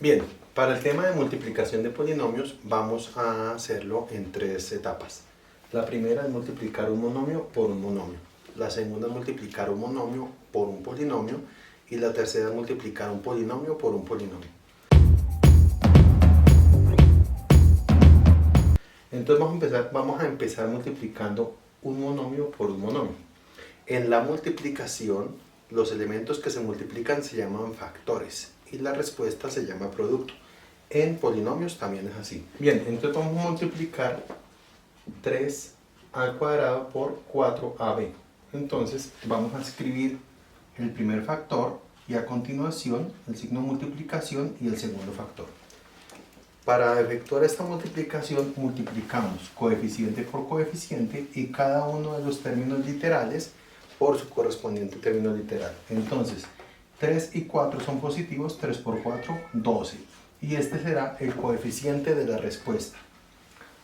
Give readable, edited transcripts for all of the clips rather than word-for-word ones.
Bien, para el tema de multiplicación de polinomios vamos a hacerlo en tres etapas. La primera es multiplicar un monomio por un monomio. La segunda es multiplicar un monomio por un polinomio. Y la tercera es multiplicar un polinomio por un polinomio. Entonces vamos a empezar multiplicando un monomio por un monomio. En la multiplicación, los elementos que se multiplican se llaman factores y la respuesta se llama producto. En polinomios también es así. Bien, entonces vamos a multiplicar 3 al cuadrado por 4ab. Entonces vamos a escribir el primer factor y a continuación el signo de multiplicación y el segundo factor. Para efectuar esta multiplicación multiplicamos coeficiente por coeficiente y cada uno de los términos literales por su correspondiente término literal. Entonces 3 y 4 son positivos, 3 por 4, 12. Y este será el coeficiente de la respuesta.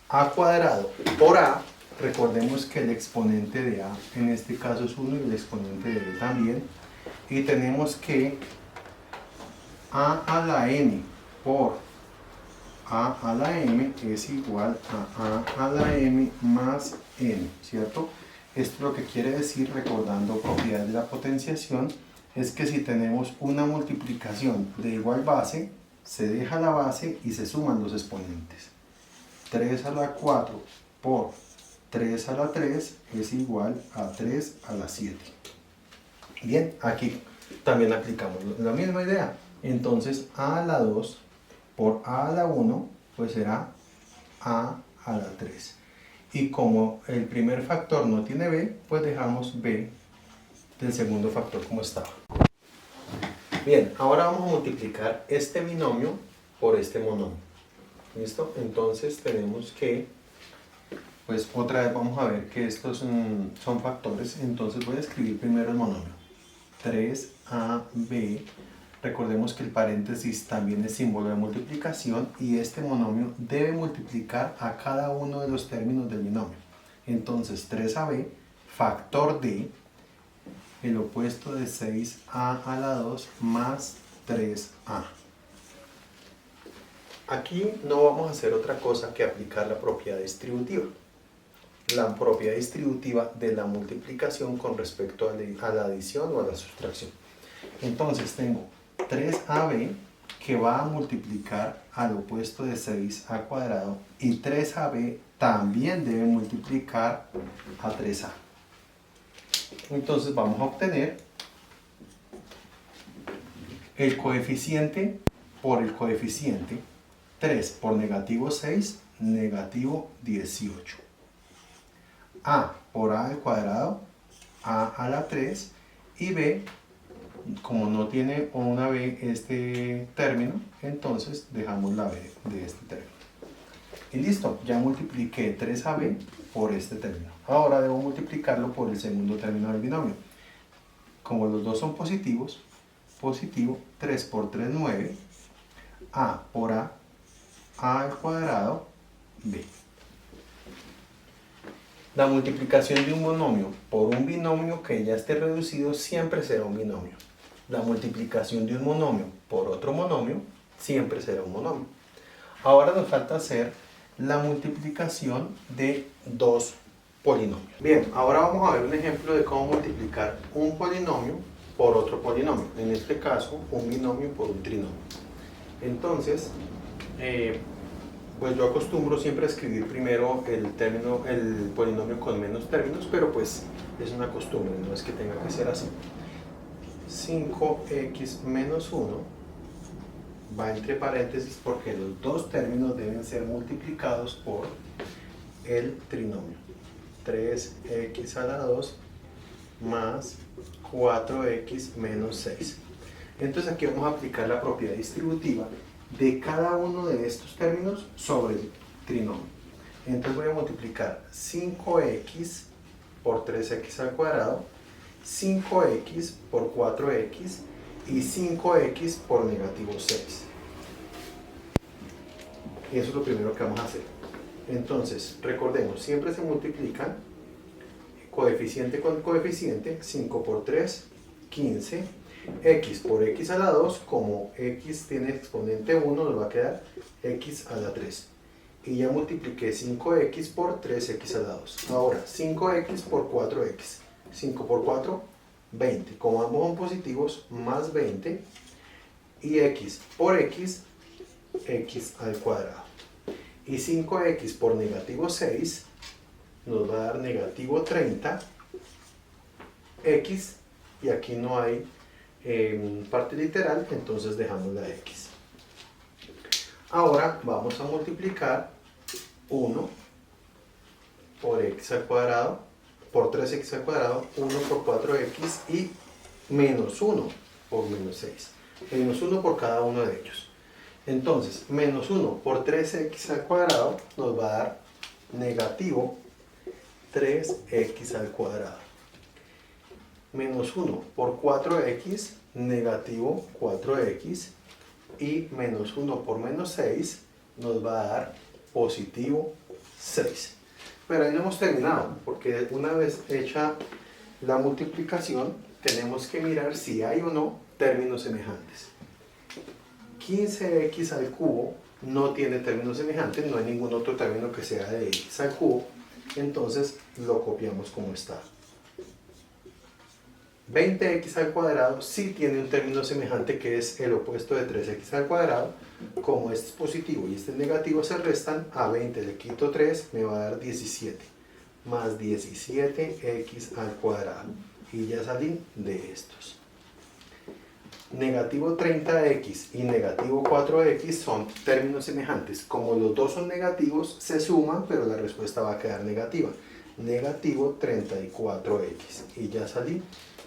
A cuadrado por A, recordemos que el exponente de A en este caso es 1 y el exponente de B también. Y tenemos que A a la n por A a la m es igual a A a la m más n, ¿cierto? Esto lo que quiere decir, recordando propiedades de la potenciación, es que si tenemos una multiplicación de igual base, se deja la base y se suman los exponentes. 3 a la 4 por 3 a la 3 es igual a 3 a la 7. Bien, aquí también aplicamos la misma idea. Entonces a la 2 por a la 1 pues será a la 3. Y como el primer factor no tiene b, pues dejamos b del segundo factor como estaba. Bien, ahora vamos a multiplicar este binomio por este monomio. ¿Listo? Entonces tenemos que, pues otra vez vamos a ver que estos son factores. Entonces voy a escribir primero el monomio. 3ab. Recordemos que el paréntesis también es símbolo de multiplicación y este monomio debe multiplicar a cada uno de los términos del binomio. Entonces 3ab factor de el opuesto de 6a a la 2 más 3a. Aquí no vamos a hacer otra cosa que aplicar la propiedad distributiva. La propiedad distributiva de la multiplicación con respecto a la adición o a la sustracción. Entonces tengo 3ab que va a multiplicar al opuesto de 6a cuadrado y 3ab también debe multiplicar a 3a. Entonces vamos a obtener el coeficiente por el coeficiente. 3 por negativo 6, negativo 18. A por a al cuadrado, a a la 3, y b, como no tiene una b este término, entonces dejamos la b de este término. Y listo, ya multipliqué 3ab por este término. Ahora debo multiplicarlo por el segundo término del binomio. Como los dos son positivos, positivo, 3 por 3, 9, a por a al cuadrado, b. La multiplicación de un monomio por un binomio que ya esté reducido siempre será un binomio. La multiplicación de un monomio por otro monomio siempre será un monomio. Ahora nos falta hacer la multiplicación de dos polinomios. Bien, ahora vamos a ver un ejemplo de cómo multiplicar un polinomio por otro polinomio. En este caso, un binomio por un trinomio. Entonces, pues yo acostumbro siempre a escribir primero el polinomio con menos términos, pero pues es una costumbre, no es que tenga que ser así. 5x menos 1 va entre paréntesis porque los dos términos deben ser multiplicados por el trinomio. 3x a la 2 más 4x menos 6. Entonces aquí vamos a aplicar la propiedad distributiva de cada uno de estos términos sobre el trinomio. Entonces voy a multiplicar 5x por 3x al cuadrado, 5x por 4x y 5x por negativo 6. Y eso es lo primero que vamos a hacer. Entonces, recordemos, siempre se multiplican coeficiente con coeficiente, 5 por 3, 15. X por x a la 2, como x tiene exponente 1, nos va a quedar x a la 3. Y ya multipliqué 5x por 3x a la 2. Ahora, 5x por 4x. 5 por 4, 20. Como ambos son positivos, más 20. Y x por x, x al cuadrado. Y 5x por negativo 6 nos va a dar negativo 30. X, y aquí no hay parte literal, entonces dejamos la x. Ahora vamos a multiplicar 1 por x al cuadrado, por 3x al cuadrado, 1 por 4x y menos 1 por menos 6. Menos 1 por cada uno de ellos. Entonces, menos 1 por 3x al cuadrado nos va a dar negativo 3x al cuadrado. Menos 1 por 4x, negativo 4x. Y menos 1 por menos 6 nos va a dar positivo 6. Pero ahí no hemos terminado, porque una vez hecha la multiplicación, tenemos que mirar si hay o no términos semejantes. 15x al cubo no tiene términos semejantes, no hay ningún otro término que sea de x al cubo, entonces lo copiamos como está. 20x al cuadrado sí tiene un término semejante que es el opuesto de 3x al cuadrado. Como este es positivo y este es negativo, se restan. A 20 le quito 3, me va a dar 17. Más 17x al cuadrado. Y ya salí de estos. Negativo 30x y negativo 4x son términos semejantes. Como los dos son negativos, se suman, pero la respuesta va a quedar negativa. Negativo 34x. Y ya salí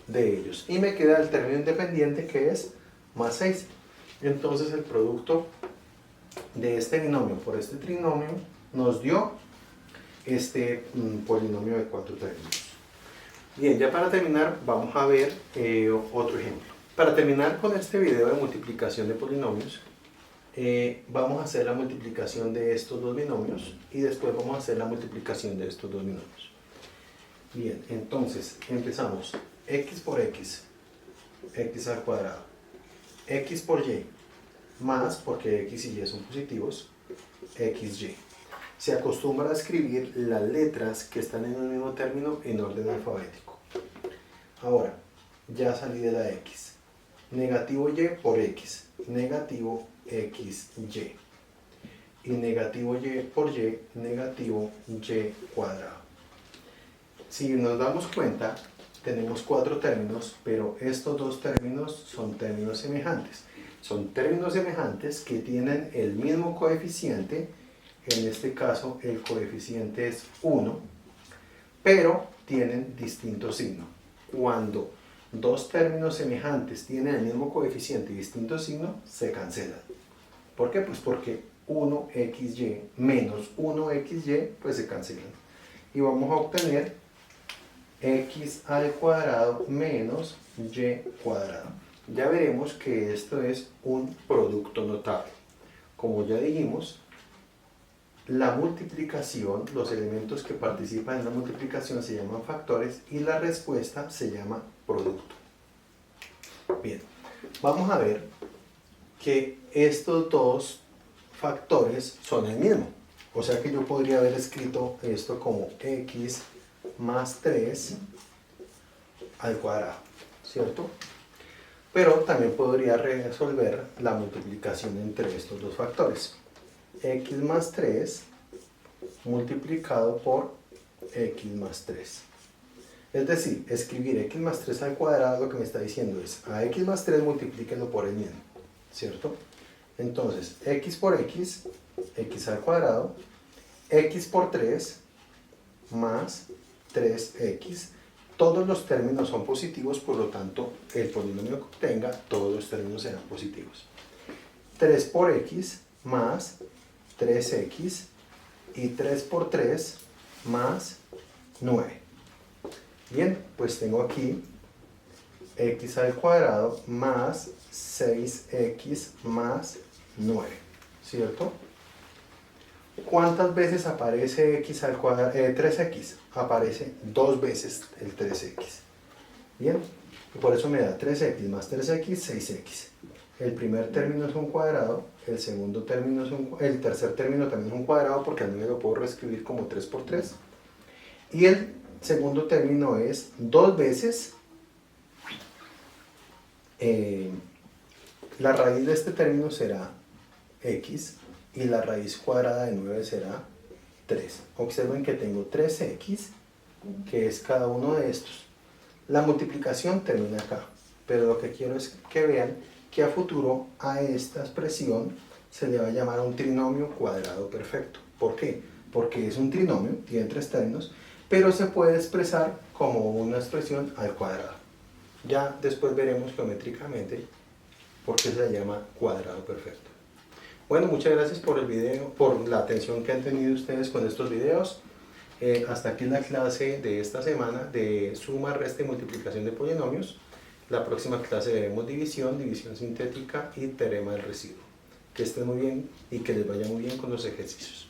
de ellos. Y me queda el término independiente que es más 6. Entonces el producto de este binomio por este trinomio nos dio este polinomio de 4 términos. Bien, ya para terminar vamos a ver otro ejemplo. Para terminar con este video de multiplicación de polinomios, vamos a hacer la multiplicación de estos dos binomios y después vamos a hacer la multiplicación de estos dos binomios. Bien, entonces empezamos. X por x, x al cuadrado, x por y, más, porque x y y son positivos, xy. Se acostumbra a escribir las letras que están en un mismo término en orden alfabético. Ahora, ya salí de la x. Negativo y por x, negativo xy. Y negativo y por y, negativo y cuadrado. Si nos damos cuenta, tenemos 4 términos, pero estos dos términos son términos semejantes. Son términos semejantes que tienen el mismo coeficiente, en este caso el coeficiente es 1, pero tienen distinto signo. Cuando dos términos semejantes tienen el mismo coeficiente y distinto signo, se cancelan. ¿Por qué? Pues porque 1xy menos 1xy, pues se cancelan. Y vamos a obtener x al cuadrado menos y cuadrado. Ya veremos que esto es un producto notable. Como ya dijimos, la multiplicación, los elementos que participan en la multiplicación se llaman factores y la respuesta se llama producto. Bien, vamos a ver que estos dos factores son el mismo. O sea que yo podría haber escrito esto como x más 3 al cuadrado, ¿cierto? Pero también podría resolver la multiplicación entre estos dos factores. X más 3 multiplicado por x más 3. Es decir, escribir x más 3 al cuadrado lo que me está diciendo es a x más 3 multiplíquenlo por el mismo, ¿cierto? Entonces, x por x, x al cuadrado, x por 3 más 3x, todos los términos son positivos, por lo tanto el polinomio que obtenga, todos los términos serán positivos. 3 por x más 3x y 3 por 3 más 9. Bien, pues tengo aquí x al cuadrado más 6x más 9, ¿cierto? ¿Cuántas veces aparece x al cuadrado? 3x. Aparece 2 veces el 3x. Bien. Y por eso me da 3x más 3x, 6x. El primer término es un cuadrado, el segundo término es el tercer término también es un cuadrado porque al 9 lo puedo reescribir como 3 por 3. Y el segundo término es 2 veces la raíz de este término será x y la raíz cuadrada de 9 será 3. Observen que tengo 3x, que es cada uno de estos. La multiplicación termina acá, pero lo que quiero es que vean que a futuro a esta expresión se le va a llamar un trinomio cuadrado perfecto. ¿Por qué? Porque es un trinomio, tiene 3 términos, pero se puede expresar como una expresión al cuadrado. Ya después veremos geométricamente por qué se le llama cuadrado perfecto. Bueno, muchas gracias por el video, por la atención que han tenido ustedes con estos videos. Hasta aquí la clase de esta semana de suma, resta y multiplicación de polinomios. La próxima clase veremos división, división sintética y teorema del residuo. Que estén muy bien y que les vaya muy bien con los ejercicios.